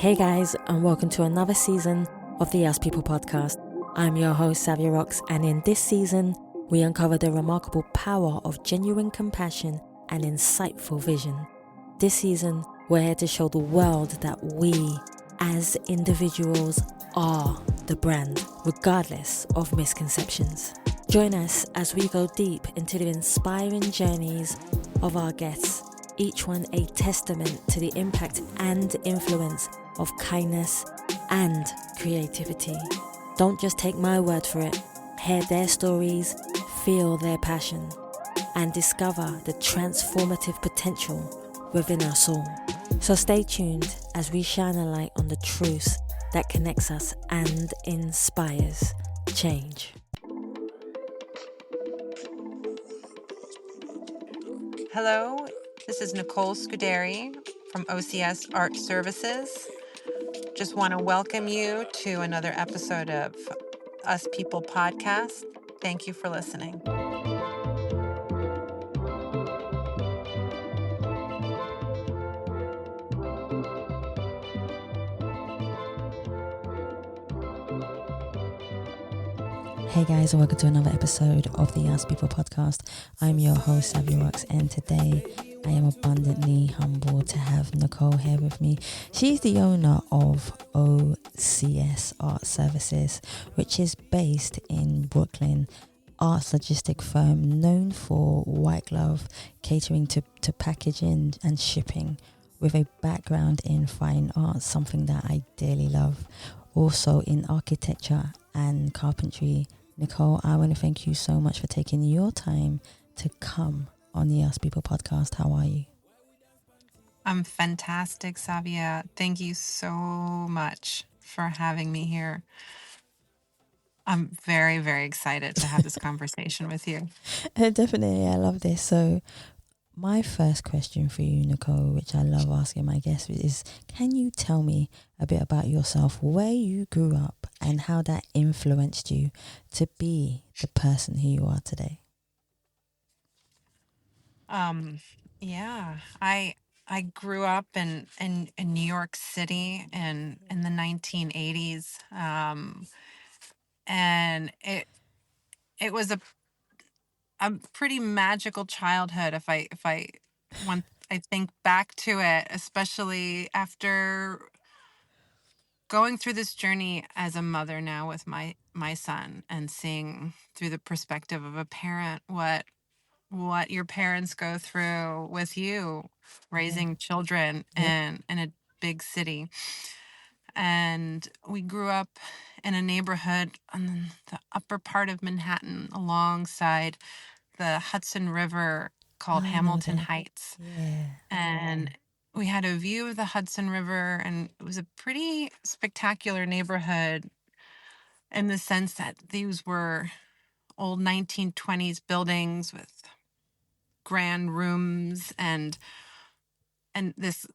Hey guys, and welcome to another season of the Ask People podcast. I'm your host, Savia Rocks, and in this season, we uncover the remarkable power of genuine compassion and insightful vision. This season, we're here to show the world that we, as individuals, are the brand, regardless of misconceptions. Join us as we go deep into the inspiring journeys of our guests, each one a testament to the impact and influence of kindness and creativity. Don't just take my word for it. Hear their stories, feel their passion, and discover the transformative potential within us all. So stay tuned as we shine a light on the truths that connects us and inspires change. Hello, this is Nicole Scuderi from OCS Art Services. Just want to welcome you to another episode of Us People podcast. Thank you for listening. Hey guys, and welcome to another episode of the Ask People podcast. I'm your host, Savia Rocks, and today I am abundantly humbled to have Nicole here with me. She's the owner of OCS Art Services, which is based in Brooklyn, arts logistic firm known for white glove catering to packaging and shipping, with a background in fine arts, something that I dearly love. Also in architecture and carpentry. Nicole, I want to thank you so much for taking your time to come on the Ask People podcast. How are you? I'm fantastic, Savia. Thank you so much for having me here. I'm very, very excited to have this conversation with you. Definitely, I love this. So my first question for you, Nicole, which I love asking my guests, is can you tell me a bit about yourself, where you grew up and how that influenced you to be the person who you are today? Yeah, I grew up in New York City in the 1980s. And it was a pretty magical childhood if I want I think back to it, especially after going through this journey as a mother now with my son and seeing through the perspective of a parent what your parents go through with you raising children in a big city. And we grew up in a neighborhood on the upper part of Manhattan alongside the Hudson River called Hamilton Heights. Yeah. And we had a view of the Hudson River, and it was a pretty spectacular neighborhood in the sense that these were old 1920s buildings with grand rooms and this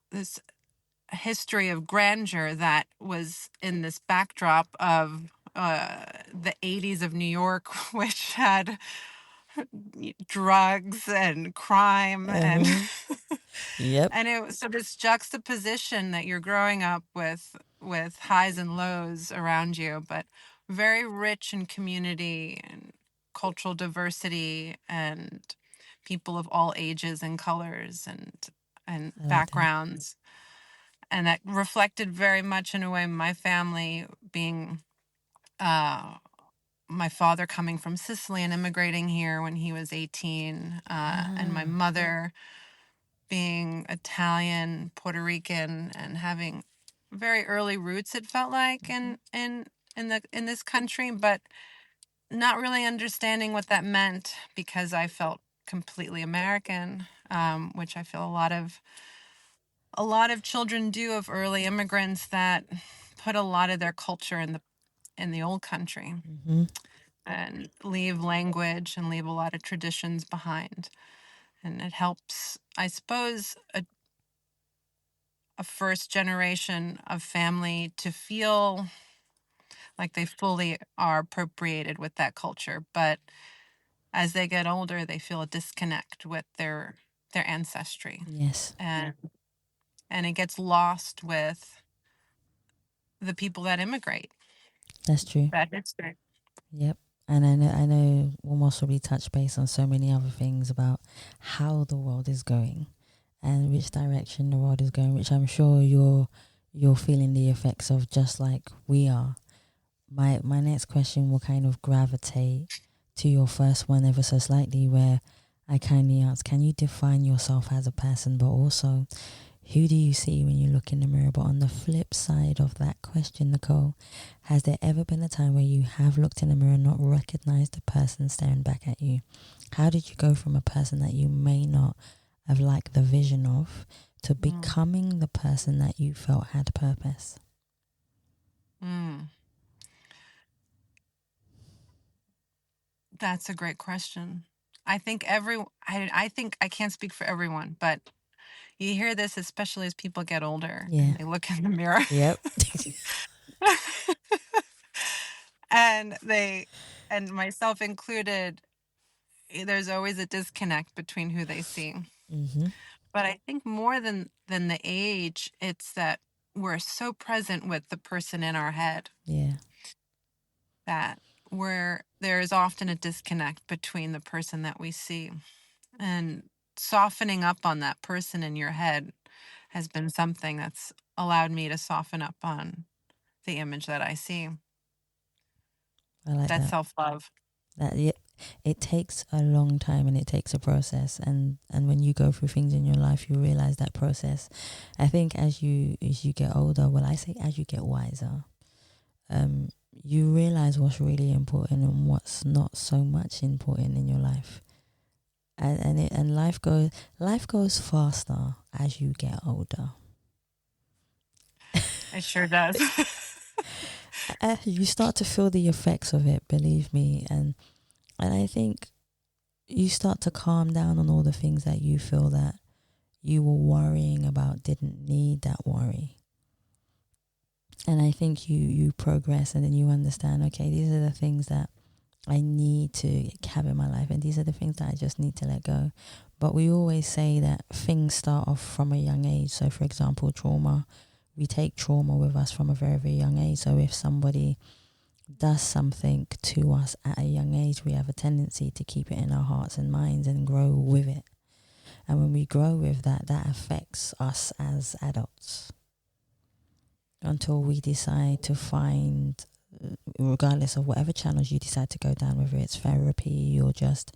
history of grandeur that was in this backdrop of the 80s of New York, which had drugs and crime and Yep. and it was so this juxtaposition that you're growing up with highs and lows around you, but very rich in community and cultural diversity and people of all ages and colors and I love that. backgrounds. And that reflected very much in a way my family being my father coming from Sicily and immigrating here when he was 18, and my mother being Italian, Puerto Rican, and having very early roots, it felt like in this country, but not really understanding what that meant because I felt completely American, which I feel a lot of children do of early immigrants that put a lot of their culture in the old country and leave language and leave a lot of traditions behind. And it helps, I suppose, a first generation of family to feel like they fully are appropriated with that culture. But as they get older, they feel a disconnect with their ancestry. Yes. And it gets lost with the people that immigrate. That's true. That history. Yep. And I know we'll most probably touch base on so many other things about how the world is going and which direction the world is going, which I'm sure you're feeling the effects of just like we are. My next question will kind of gravitate to your first one ever so slightly, where I kindly ask, can you define yourself as a person, but also who do you see when you look in the mirror? But on the flip side of that question, Nicole, has there ever been a time where you have looked in the mirror and not recognized the person staring back at you? How did you go from a person that you may not have liked the vision of to becoming the person that you felt had purpose? That's a great question. I think I think I can't speak for everyone, but you hear this especially as people get older Yeah. and they look in the mirror Yep. and and myself included, there's always a disconnect between who they see. Mm-hmm. But I think more than the age, it's that we're so present with the person in our head Yeah. that where there is often a disconnect between the person that we see. And softening up on that person in your head has been something that's allowed me to soften up on the image that I see. I like That's that. self-love. That it takes a long time and it takes a process, and when you go through things in your life, you realize that process. I think as you get older, well, I say as you get wiser, you realize what's really important and what's not so much important in your life. And life goes faster as you get older. It sure does. You start to feel the effects of it, believe me, and I think you start to calm down on all the things that you feel that you were worrying about didn't need that worry. And I think you progress, and then you understand, okay, these are the things that I need to have in my life, and these are the things that I just need to let go. But we always say that things start off from a young age. So for example, trauma, we take trauma with us from a very, very young age. So if somebody does something to us at a young age, we have a tendency to keep it in our hearts and minds and grow with it. And when we grow with that, that affects us as adults until we decide to find, regardless of whatever channels you decide to go down, whether it's therapy or just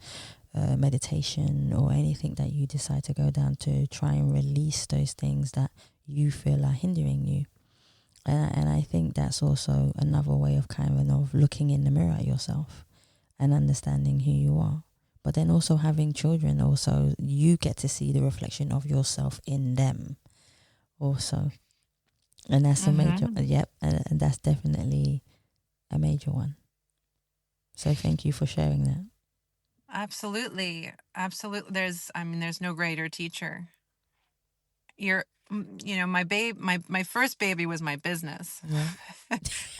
meditation or anything that you decide to go down, to try and release those things that you feel are hindering you. And I think that's also another way of kind of looking in the mirror at yourself and understanding who you are. But then also having children, also you get to see the reflection of yourself in them also. And that's a major, yep, and that's definitely a major one. So thank you for sharing that. Absolutely. Absolutely. There's no greater teacher. My first baby was my business. Yeah.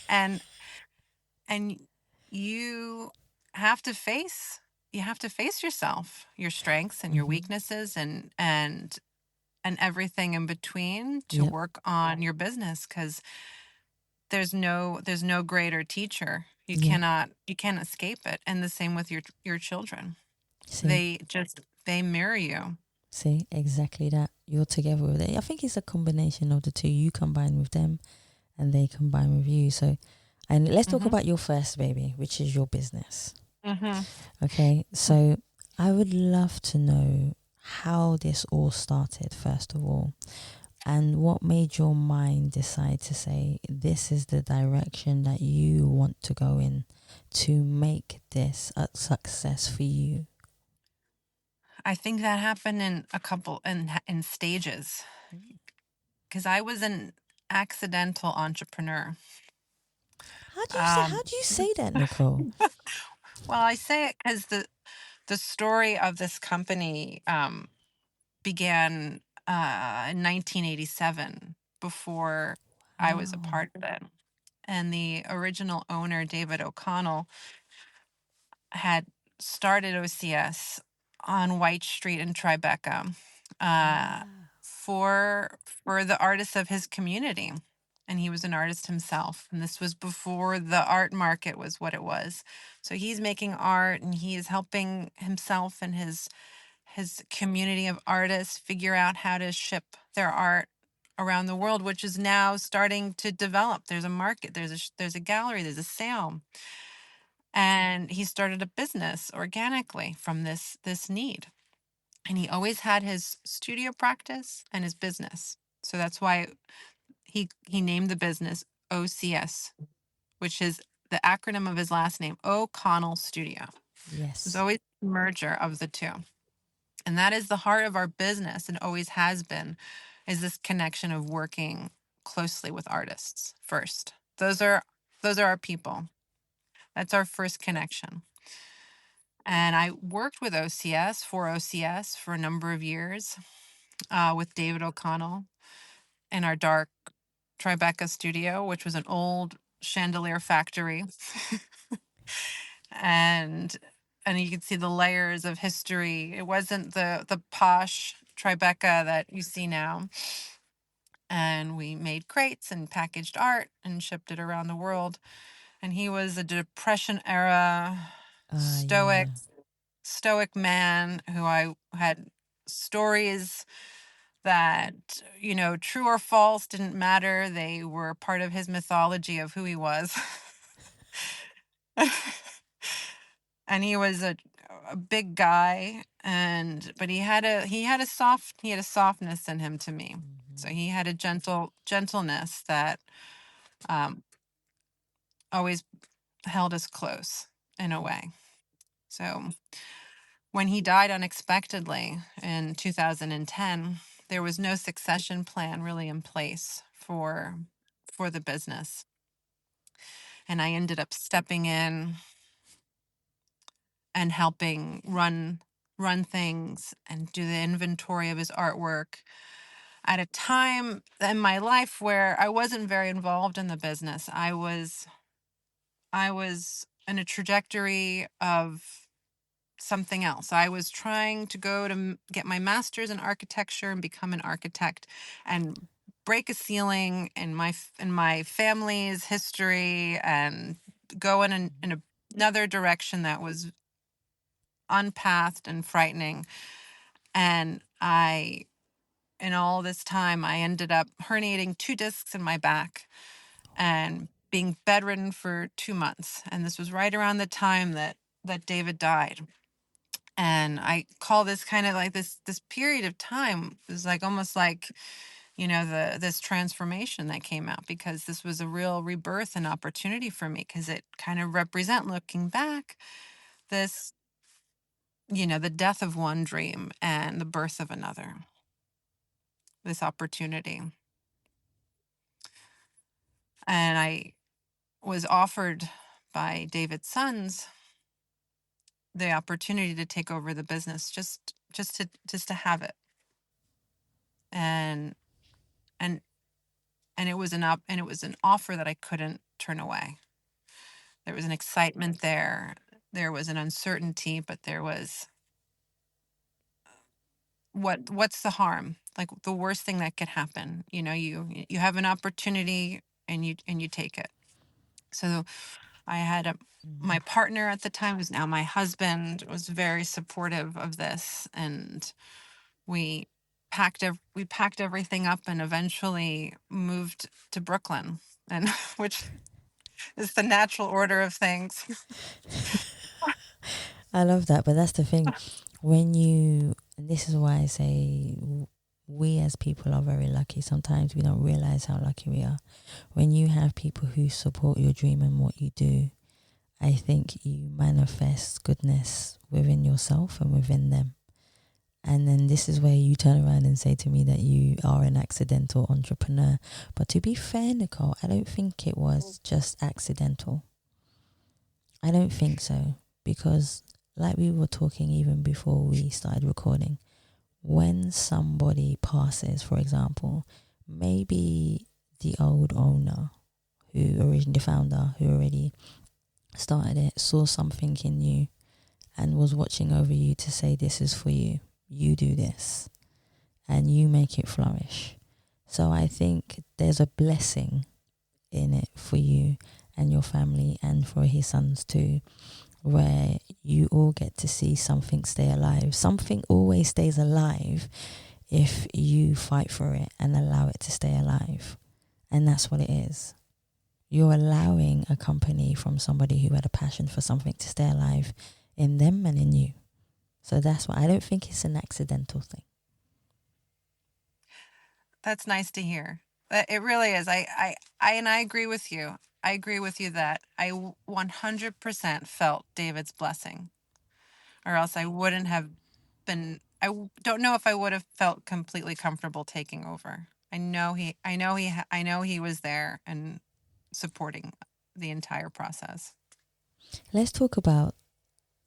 and and you have to face yourself, your strengths and your weaknesses and everything in between to work on your business, because there's no greater teacher. You can't escape it. And the same with your children. See, They mirror you. see, exactly that. You're together with it. I think it's a combination of the two. You combine with them and they combine with you. So, and let's talk about your first baby, which is your business. Okay, so I would love to know how this all started, first of all, and what made your mind decide to say, this is the direction that you want to go in to make this a success for you. I think that happened in a couple in stages, because I was an accidental entrepreneur. How do you say that, Nicole? Well, I say it because the story of this company began in 1987, before I was a Wow. part of it. And the original owner, David O'Connell, had started OCS on White Street in Tribeca, Ah. for the artists of his community. and he was an artist himself. And this was before the art market was what it was. So he's making art, and he is helping himself and his community of artists figure out how to ship their art around the world, which is now starting to develop. There's a market, there's a gallery, there's a sale. And he started a business organically from this need. And he always had his studio practice and his business. So that's why he named the business OCS, which is the acronym of his last name, O'Connell Studio. Yes. There's always a merger of the two. And that is the heart of our business, and always has been, is this connection of working closely with artists first. Those are our people. That's our first connection. And I worked with OCS for a number of years with David O'Connell in our dark Tribeca studio, which was an old chandelier factory. and you could see the layers of history. It wasn't the posh Tribeca that you see now. And we made crates and packaged art and shipped it around the world. And he was a Depression era stoic man who I had stories that, true or false didn't matter. They were part of his mythology of who he was. And he was a big guy, but he had a softness in him to me. So he had a gentleness that always held us close in a way. So when he died unexpectedly in 2010, there was no succession plan really in place for the business. And I ended up stepping in and helping run things and do the inventory of his artwork at a time in my life where I wasn't very involved in the business. I was in a trajectory of something else. I was trying to go to get my master's in architecture and become an architect and break a ceiling in my family's history and go in another direction that was unpathed and frightening. And in all this time, I ended up herniating 2 discs in my back and being bedridden for 2 months. And this was right around the time that David died. And I call this kind of like this period of time was like almost like, this transformation that came out, because this was a real rebirth and opportunity for me, because it kind of represent, looking back, this, the death of one dream and the birth of another, this opportunity. And I was offered by David's sons the opportunity to take over the business, just to have it. And it was an offer that I couldn't turn away. There was an excitement there. There was an uncertainty, but there was what's the harm? Like, the worst thing that could happen, you have an opportunity and you take it. So I had my partner at the time, who's now my husband, was very supportive of this, and we packed everything up and eventually moved to Brooklyn, and which is the natural order of things. I love that, but that's the thing. And this is why I say we as people are very lucky. Sometimes we don't realize how lucky we are. When you have people who support your dream and what you do, I think you manifest goodness within yourself and within them. And then this is where you turn around and say to me that you are an accidental entrepreneur. But to be fair, Nicole, I don't think it was just accidental. I don't think so. Because like we were talking even before we started recording, when somebody passes, for example, maybe the old owner, the founder who already started it, saw something in you and was watching over you to say, this is for you. You do this and you make it flourish. So I think there's a blessing in it for you and your family and for his sons too, where you all get to see something stay alive. Something always stays alive if you fight for it and allow it to stay alive. And that's what it is. You're allowing a company from somebody who had a passion for something to stay alive in them and in you. So that's why I don't think it's an accidental thing. That's nice to hear. It really is. I agree with you. I agree with you that I 100% felt David's blessing, or else I wouldn't have been. Don't know if I would have felt completely comfortable taking over. I know he was there and supporting the entire process. Let's talk about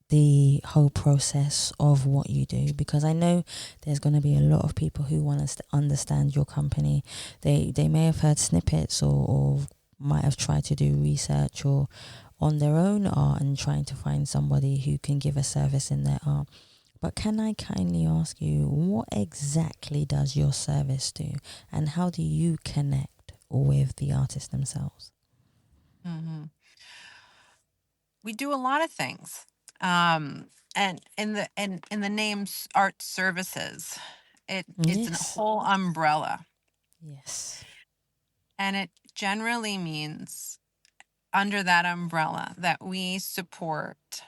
the whole process of what you do, because I know there's going to be a lot of people who want to understand your company. They may have heard snippets or might have tried to do research or on their own art and trying to find somebody who can give a service in their art. But can I kindly ask you, what exactly does your service do, and how do you connect with the artists themselves? Mm-hmm. We do a lot of things. And in the name's Art Services, it's a whole umbrella. Yes. And it generally means under that umbrella that we support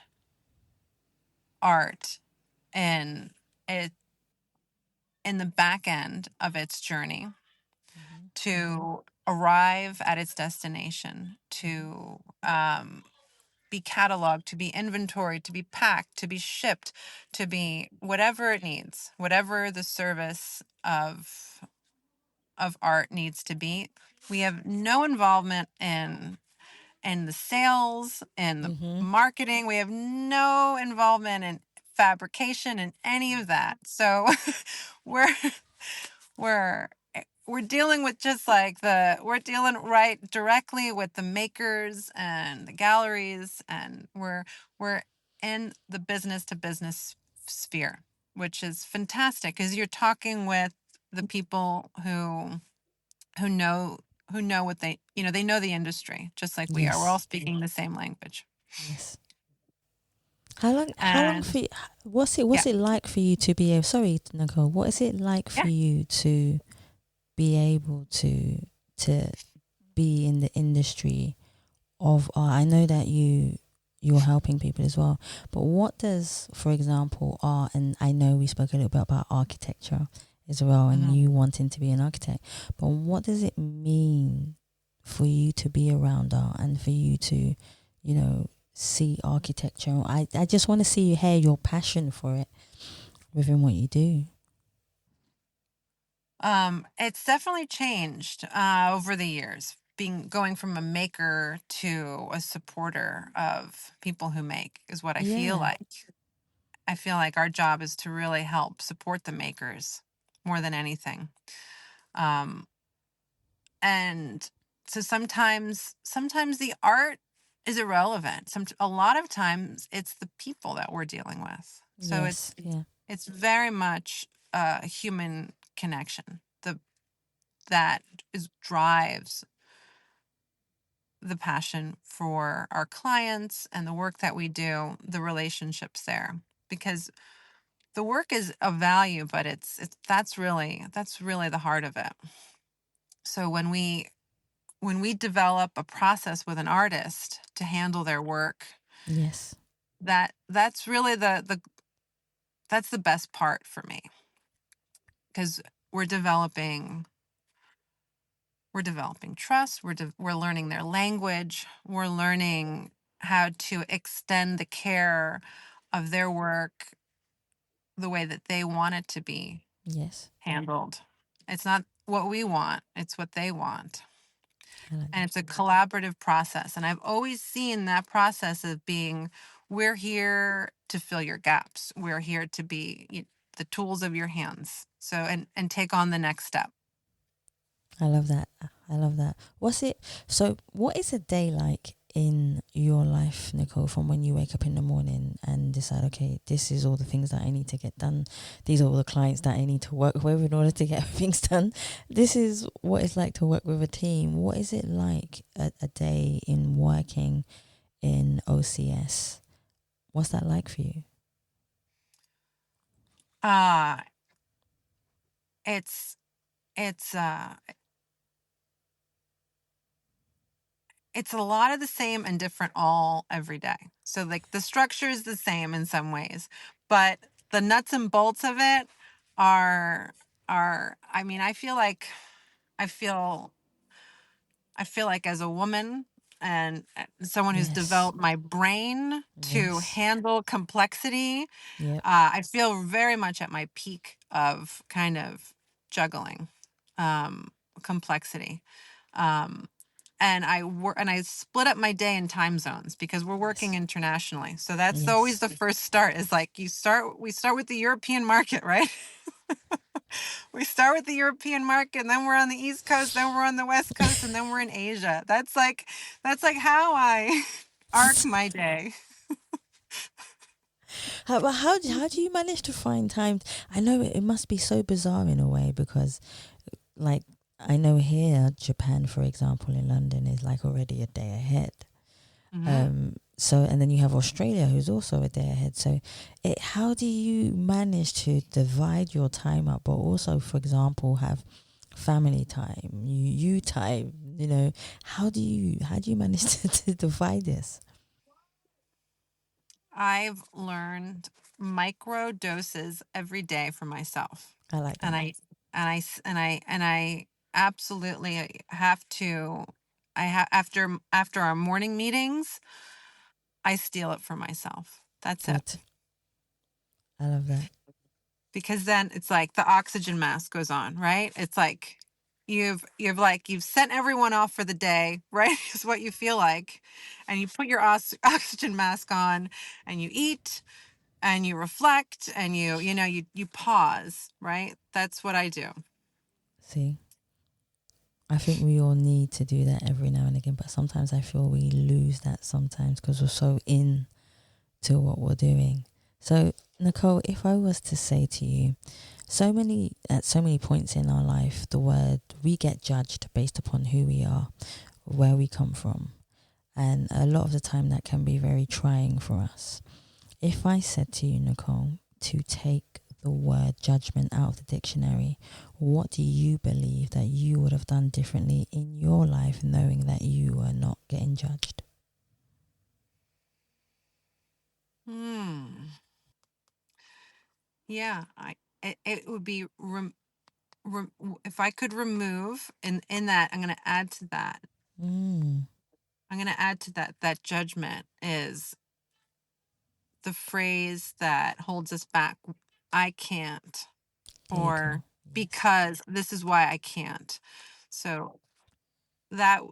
art in it in the back end of its journey to arrive at its destination, to be cataloged, to be inventoried, to be packed, to be shipped, to be whatever it needs, whatever the service of art needs to be. We have no involvement in the sales and the marketing. We have no involvement in fabrication and any of that. So we're we're we're dealing with we're dealing right directly with the makers and the galleries, and we're in the business to business sphere, which is fantastic because you're talking with the people who know what they know the industry just like we are. We're all speaking the same language. Yes. How long And for you, what's it like for you to be able, sorry Nicole, what is it like for you to be able to be in the industry of art? I know that you're helping people as well, but what does, for example, art, and I know we spoke a little bit about architecture as well, and you wanting to be an architect, but what does it mean for you to be around art and for you to, see architecture? I just want to see you hear your passion for it within what you do. It's definitely changed over the years, going from a maker to a supporter of people who make is what I feel like. I feel like our job is to really help support the makers more than anything. And so sometimes the art is irrelevant. A lot of times it's the people that we're dealing with. So it's very much a human connection. That drives the passion for our clients and the work that we do, the relationships there, because the work is of value, but that's really the heart of it. So when we develop a process with an artist to handle their work, that's really that's the best part for me, because we're developing trust. We're learning their language. We're learning how to extend the care of their work the way that they want it to be handled. It's not what we want, it's what they want. And it's a collaborative process. And I've always seen that process of being, we're here to fill your gaps. We're here to be the tools of your hands. So, and take on the next step. I love that. What is a day like in your life, Nicole, from when you wake up in the morning and decide, okay, this is all the things that I need to get done. These are all the clients that I need to work with in order to get things done. This is what it's like to work with a team. What is it like a day in working in OCS? What's that like for you? It's it's uh it's a lot of the same and different all every day. So like the structure is the same in some ways, but the nuts and bolts of it are I mean, I feel I feel like as a woman and someone who's Yes. developed my brain to Yes. handle complexity, Yep. I feel very much at my peak of kind of juggling complexity. Um, and I split up my day in time zones because we're working Yes. internationally. So that's always Yes. the first start is like we start with the European market, right? We start with the European market, and then we're on the East Coast, then we're on the West Coast, and then we're in Asia. That's like how I arc my day. How do you manage to find time? I know it must be so bizarre in a way because, like, I know here, Japan, for example, in London is like already a day ahead. Mm-hmm. So, and then you have Australia, who's also a day ahead. So, how do you manage to divide your time up, but also, for example, have family time, you time? You know, how do you manage to divide this? I've learned micro doses every day for myself. I like And that. I absolutely have to after our morning meetings, I steal it for myself. That's it. Good. I love that. Because then it's like the oxygen mask goes on, right? It's like you've sent everyone off for the day, right? Is what you feel like. And you put your oxygen mask on and you eat and you reflect and you pause, right? That's what I do. See, I think we all need to do that every now and again, but sometimes I feel we lose that sometimes because we're so in to what we're doing. So, Nicole, if I was to say to you, at so many points in our life, we get judged based upon who we are, where we come from, and a lot of the time that can be very trying for us. If I said to you, Nicole, to take the word judgment out of the dictionary, what do you believe that you would have done differently in your life knowing that you were not getting judged? Hmm. Yeah, it would be if I could remove in that I'm going to add to that. Mm, I'm going to add to that judgment is the phrase that holds us back. I can't, there you go. or Yes. because this is why I can't. So that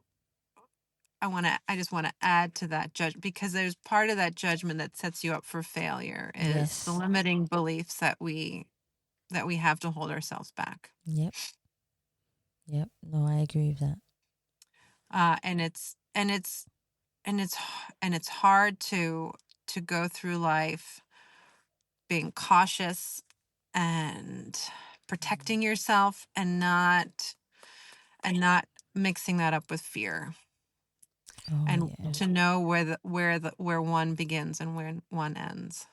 I just want to add to that judge because there's part of that judgment that sets you up for failure is the Yes. limiting beliefs that we have to hold ourselves back. Yep. Yep. No, I agree with that. And it's hard to go through life being cautious and protecting yourself and not mixing that up with fear Oh and yeah. to know where one begins and where one ends.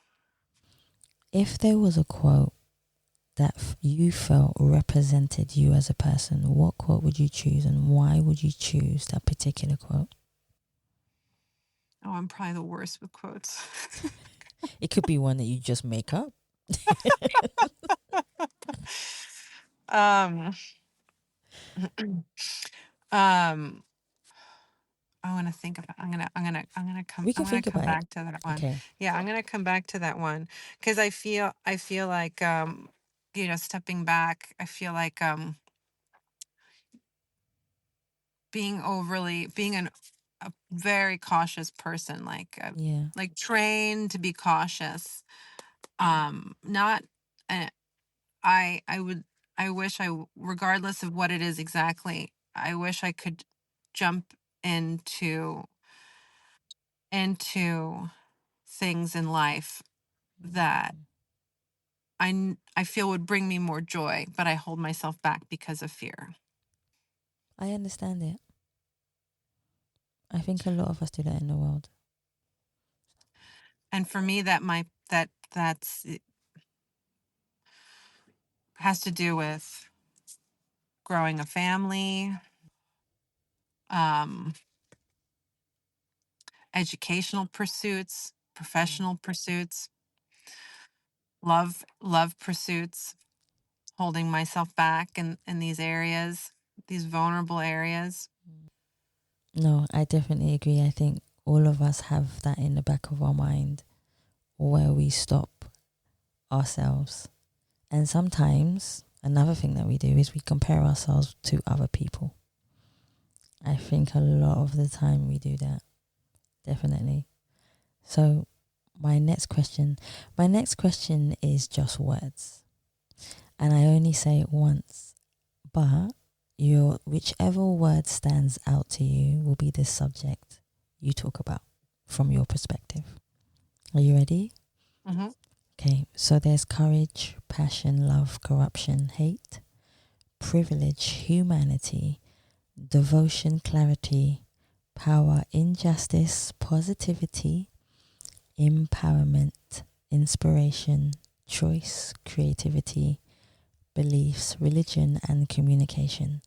If there was a quote that you felt represented you as a person, what quote would you choose and why would you choose that particular quote? Oh, I'm probably the worst with quotes. It could be one that you just make up. um um I want to think about. We I'm can gonna think come about it. back to that one. Okay. Yeah, I'm gonna come back to that one because I feel like stepping back. I feel like being a very cautious person, Yeah. like trained to be cautious. Not. Uh, I would. I wish regardless of what it is exactly. I wish I could jump into into things in life that I feel would bring me more joy, but I hold myself back because of fear. I understand it. I think a lot of us do that in the world. And for me, that's it has to do with growing a family, um, educational pursuits, professional pursuits, love pursuits, holding myself back in these areas, these vulnerable areas. No, I definitely agree. I think all of us have that in the back of our mind where we stop ourselves. And sometimes another thing that we do is we compare ourselves to other people. I think a lot of the time we do that. Definitely. So my next question is just words. And I only say it once, but your whichever word stands out to you will be the subject you talk about from your perspective. Are you ready? Mm-hmm. Okay, so there's courage, passion, love, corruption, hate, privilege, humanity, devotion, clarity, power, injustice, positivity, empowerment, inspiration, choice, creativity, beliefs, religion, and communication.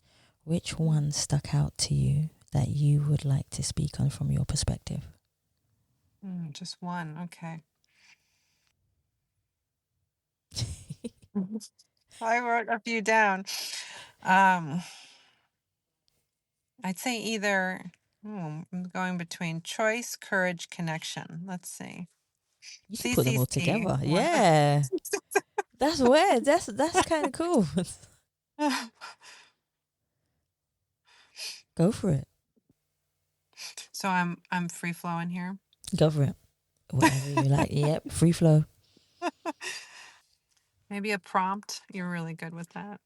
Which one stuck out to you that you would like to speak on from your perspective? Just one. Okay. I wrote a few down. Um, I'd say either. I'm going between choice, courage, connection. Let's see. You should put them all CCC. together. Yeah. That's weird. That's kind of cool. Go for it. So I'm free flowing here. Go for it. Whatever you like. Yep. Free flow. Maybe a prompt. You're really good with that.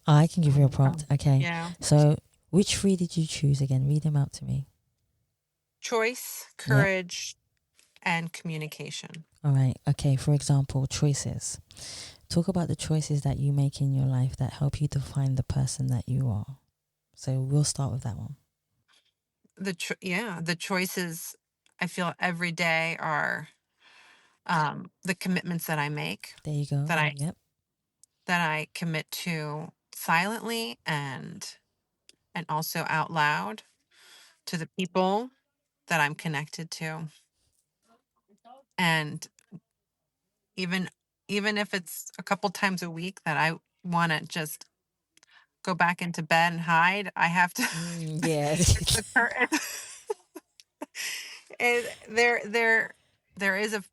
I can give you a prompt. Okay. Yeah. So, which three did you choose again? Read them out to me. Choice, Yep. courage, and communication. All right. Okay. For example, choices. Talk about the choices that you make in your life that help you define the person that you are. So, we'll start with that one. The choices I feel every day are the commitments that I make, There you go. that I Yep. that I commit to silently and also out loud to the people that I'm connected to. And even even if it's a couple times a week that I want to just go back into bed and hide, I have to Yeah. it's the there is a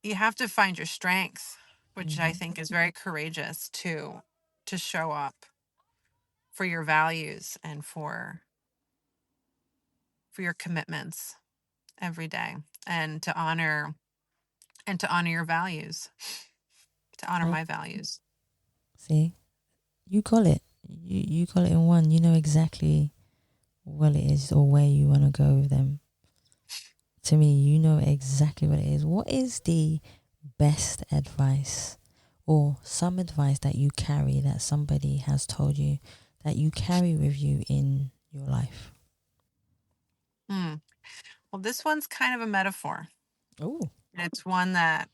you have to find your strength, which I think is very courageous to show up for your values and for your commitments every day, and to honor your values, to honor Oh, my values. see, you got it. You got it in one. You know exactly what it is or where you want to go with them. To me, you know exactly what it is. What is the best advice or some advice that you carry that somebody has told you that you carry with you in your life? Well, this one's kind of a metaphor. Oh, It's one that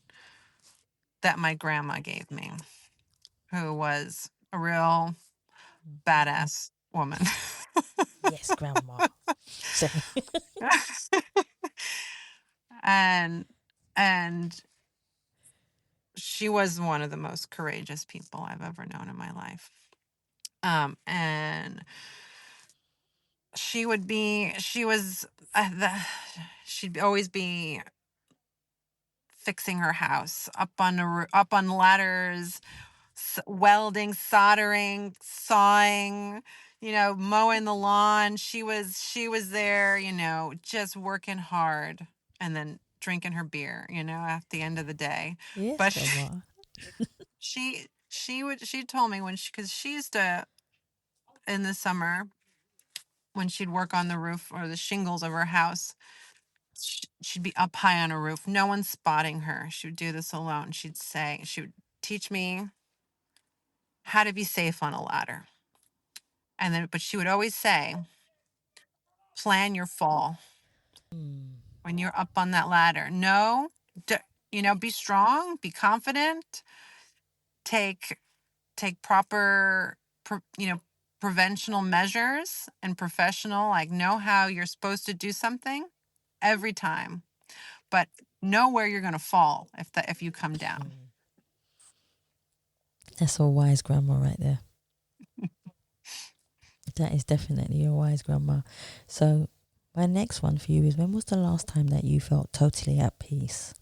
my grandma gave me, who was a real badass woman. yes, grandma. Sorry. and and she was one of the most courageous people I've ever known in my life. And she was she'd always be fixing her house up on ladders, welding, soldering, sawing, mowing the lawn. She was there, just working hard and then drinking her beer, at the end of the day. Yes, But grandma. she told me when because she used to, in the summer, when she'd work on the roof or the shingles of her house, she'd be up high on a roof, no one's spotting her. She would do this alone. She would teach me how to be safe on a ladder. And then, but she would always say, plan your fall when you're up on that ladder. No, be strong, be confident, take proper, preventional measures and professional, like know how you're supposed to do something every time, but know where you're going to fall if you come down. That's a wise grandma right there. That is definitely a wise grandma. So my next one for you is, when was the last time that you felt totally at peace?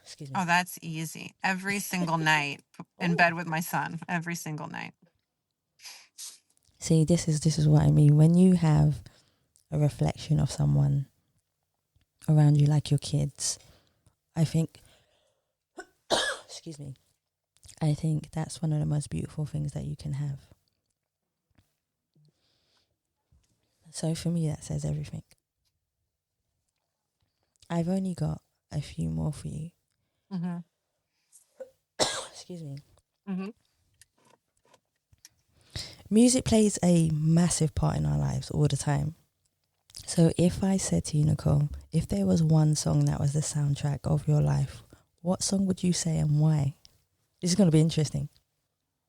Excuse me. Oh, that's easy. Every single night in bed with my son, every single night. See, this is what I mean. When you have a reflection of someone around you, like your kids, I think, excuse me, I think that's one of the most beautiful things that you can have. So for me, that says everything. I've only got a few more for you. Mm-hmm. Excuse me. Mm-hmm. Music plays a massive part in our lives all the time. So if I said to you, Nicole, if there was one song that was the soundtrack of your life, what song would you say and why? This is going to be interesting.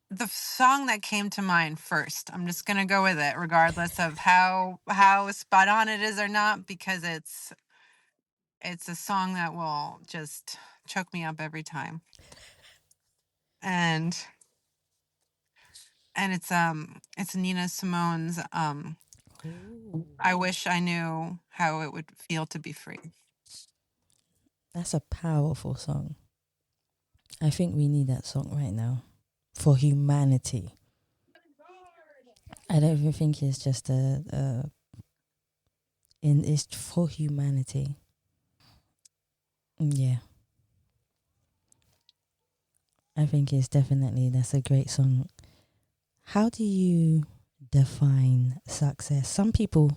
The song that came to mind first, I'm just going to go with it, regardless of how spot on it is or not, because it's a song that will just choke me up every time. And it's Nina Simone's I Wish I Knew How It Would Feel to Be Free. That's a powerful song. I think we need that song right now for humanity. I don't even think it's just it's for humanity. Yeah. I think that's a great song. How do you define success? Some people,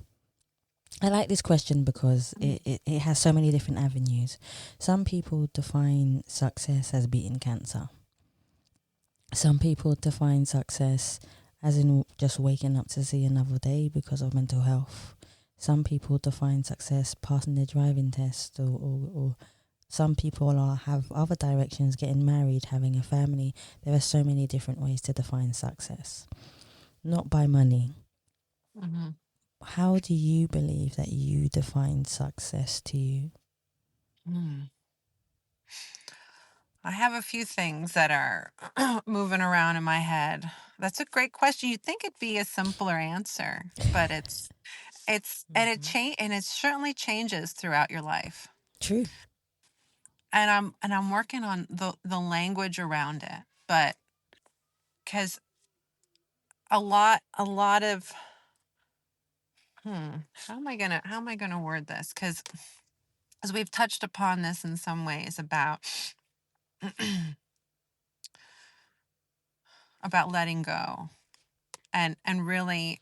I like this question because it has so many different avenues. Some people define success as beating cancer. Some people define success as in just waking up to see another day because of mental health. Some people define success passing their driving test, or some people have other directions, getting married, having a family. There are so many different ways to define success. Not by money. Mm-hmm. How do you believe that you define success to you? I have a few things that are moving around in my head. That's a great question. You'd think it'd be a simpler answer, but it's and it certainly changes throughout your life. True. And I'm working on the language around it, but because a lot of how am I gonna word this? Because as we've touched upon this in some ways about about letting go and really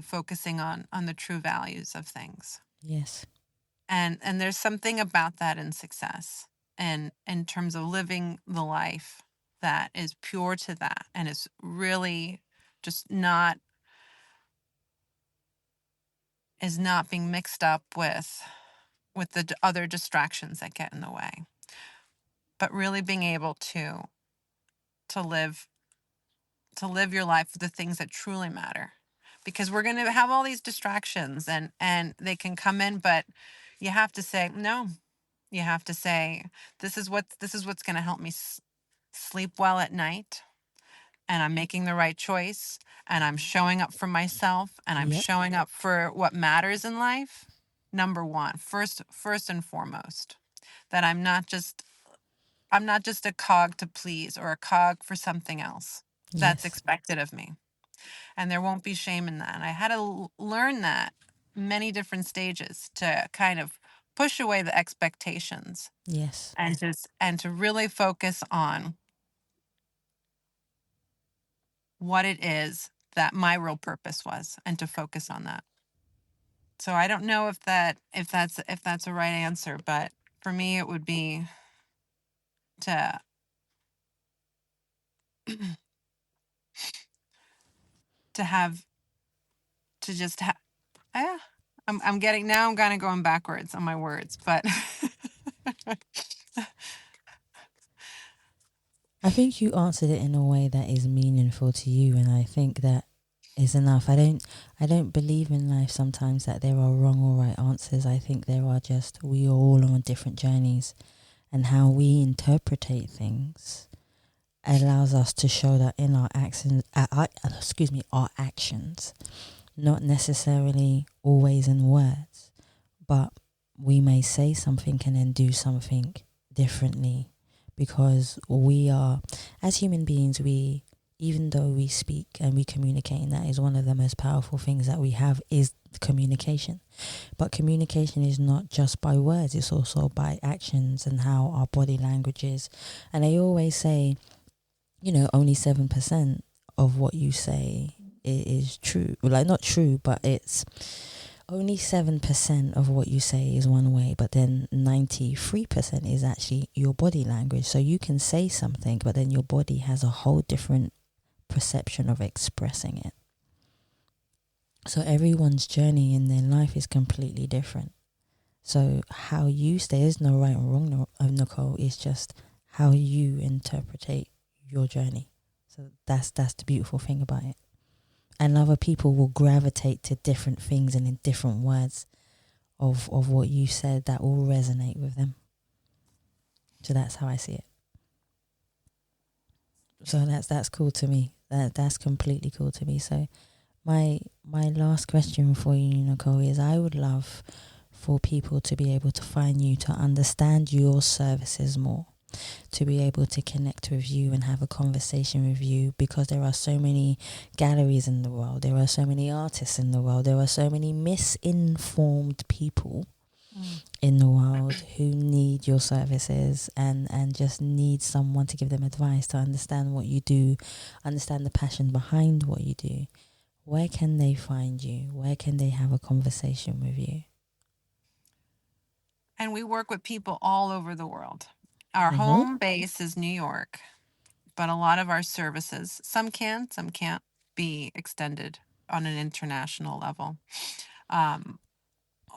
focusing on the true values of things. Yes. And there's something about that in success, and in terms of living the life that is pure to that and is really just not being mixed up with the other distractions that get in the way, but really being able to live your life with the things that truly matter, because we're going to have all these distractions and they can come in, but you have to say no. You have to say, this is what's going to help me sleep well at night, and I'm making the right choice, and I'm showing up for myself, and I'm showing up for what matters in life. Number one, first and foremost, that I'm not just a cog to please or a cog for something else that's expected of me. And there won't be shame in that. And I had to learn that many different stages to kind of push away the expectations. Yes. And to really focus on what it is that my real purpose was, and to focus on that. So I don't know if that's a right answer, but for me it would be to to have to just have. Yeah, I'm getting now. I'm kind of going backwards on my words, but I think you answered it in a way that is meaningful to you, and I think that is enough. I don't believe in life sometimes that there are wrong or right answers. I think there are just, we are all on different journeys, and how we interpretate things allows us to show that in our actions, our actions, not necessarily always in words, but we may say something and then do something differently, because we are, as human beings, we, even though we speak and we communicate, and that is one of the most powerful things that we have is communication. But communication is not just by words, it's also by actions and how our body language is. And I always say, only 7% of what you say is true. Like, not true, but it's only 7% of what you say is one way, but then 93% is actually your body language. So you can say something, but then your body has a whole different perception of expressing it. So everyone's journey in their life is completely different. So how you say, there's no right or wrong, Nicole. It's just how you interpret your journey. So that's the beautiful thing about it. And other people will gravitate to different things and in different words of what you said that will resonate with them. So that's how I see it. So that's cool to me. That's completely cool to me. So my last question for you, Nicole, is I would love for people to be able to find you, to understand your services more, to be able to connect with you and have a conversation with you, because there are so many galleries in the world, there are so many artists in the world, there are so many misinformed people in the world who need your services and just need someone to give them advice, to understand what you do, understand the passion behind what you do. Where can they find you? Where can they have a conversation with you? And we work with people all over the world. Our home base is New York, but a lot of our services, some can't be extended on an international level.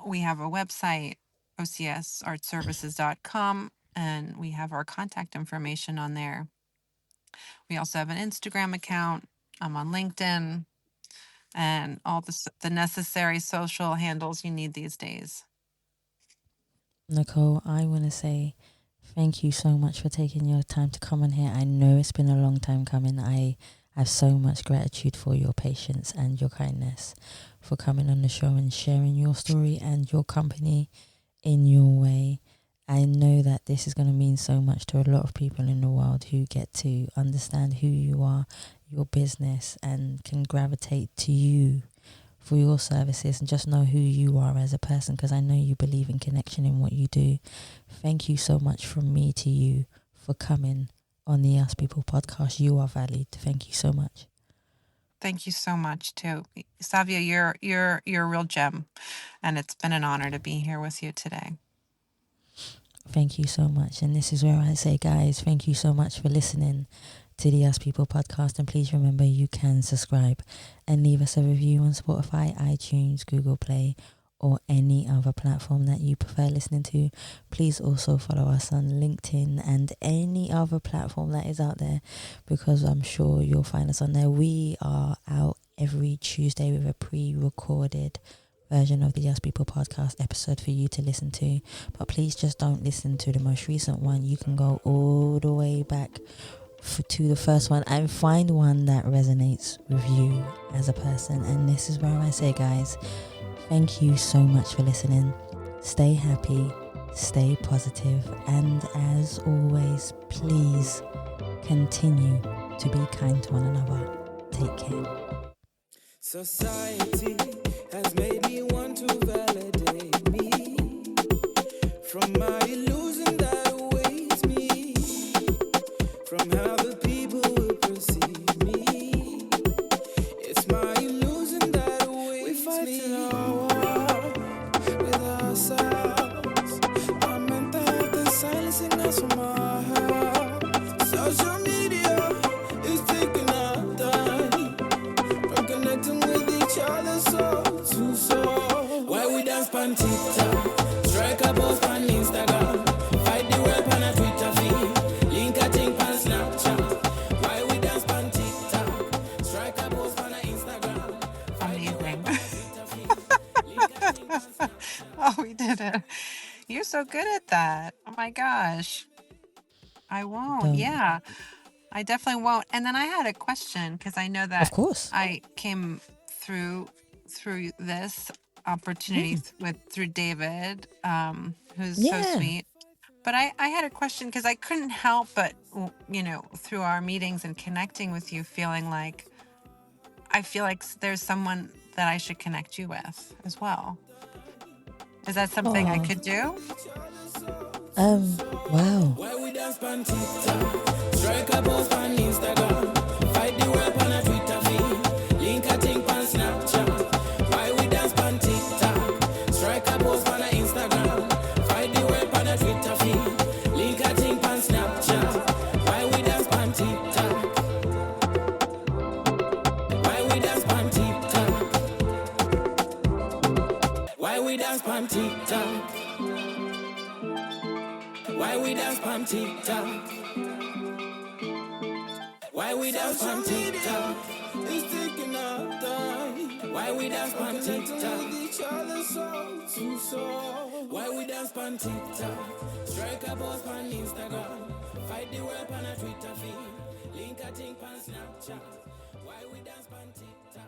We have a website, OCSArtServices.com, and we have our contact information on there. We also have an Instagram account. I'm on LinkedIn, and all the necessary social handles you need these days. Nicole, I want to say thank you so much for taking your time to come on here. I know it's been a long time coming. I have so much gratitude for your patience and your kindness, for coming on the show and sharing your story and your company in your way. I know that this is going to mean so much to a lot of people in the world who get to understand who you are, your business, and can gravitate to you for your services and just know who you are as a person, because I know you believe in connection in what you do. Thank you so much from me to you for coming on the Ask People podcast. You are valued. Thank you so much. Thank you so much too, Savia. You're a real gem, and it's been an honor to be here with you today. Thank you so much. And this is where I say, guys, thank you so much for listening to the Ask People podcast. And please remember, you can subscribe and leave us a review on Spotify, iTunes, Google Play, or any other platform that you prefer listening to. Please also follow us on LinkedIn and any other platform that is out there, because I'm sure you'll find us on there. We are out every Tuesday with a pre-recorded version of the Ask People podcast episode for you to listen to. But please just don't listen to the most recent one. You can go all the way back to the first one and find one that resonates with you as a person. And this is where I say, guys, thank you so much for listening. Stay happy, stay positive, and as always, please continue to be kind to one another. Take care. Society has made me want to validate me from my illusion that awaits me, from how the people will perceive me. It's my did it. You're so good at that. Oh my gosh. I won't. Don't. Yeah, I definitely won't. And then I had a question because I know Of that course. I came through this opportunity through David, who's so Yeah. sweet. But I had a question because I couldn't help but, through our meetings and connecting with you, feeling like I feel like there's someone that I should connect you with as well. Is that something I Aw. could do? Wow. Why we dance pan TikTok? Strike a post on Instagram. Fight the web on a Twitter feed. Link a thing pan Snapchat. Why we dance pan TikTok? Strike a post on a Instagram. Fight the web on a Twitter feed. Link a thing pan Snapchat. Why we dance pan TikTok? Why we dance pan TikTok? Why we dance pan TikTok? Why we dance on TikTok? Why we dance on TikTok? It's taking our time. Why we dance on TikTok? Each other soul to soul. Why we dance on TikTok? Strike a post on Instagram. Fight the web on a Twitter feed. Link a thing on Snapchat. Why we dance on TikTok?